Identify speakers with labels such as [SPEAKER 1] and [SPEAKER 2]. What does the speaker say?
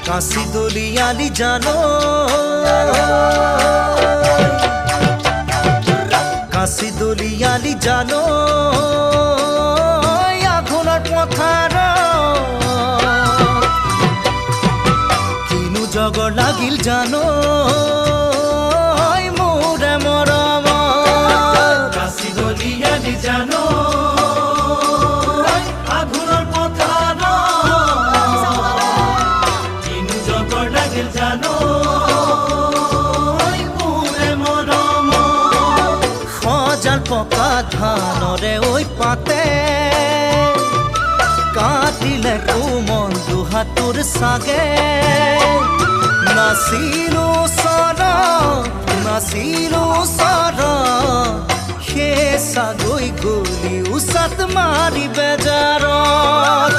[SPEAKER 1] কাশি দলিয়ালি জানো কাশি দলিয়ালি জানো আঘোণৰ পথাৰ কিনো জগৰ লাগিল জানো মোৰে মৰম কাশি দলিয়ালি জানো আঘোণৰ পথাৰ কিনো জগৰ লাগিল জানো পকা ধানৰে ঐ পাতে কাটিলে কোমল দুহাতৰ চাগে নাচিলো চৰ সেই চাগৈ গলি উচাত মাৰি বেজাৰত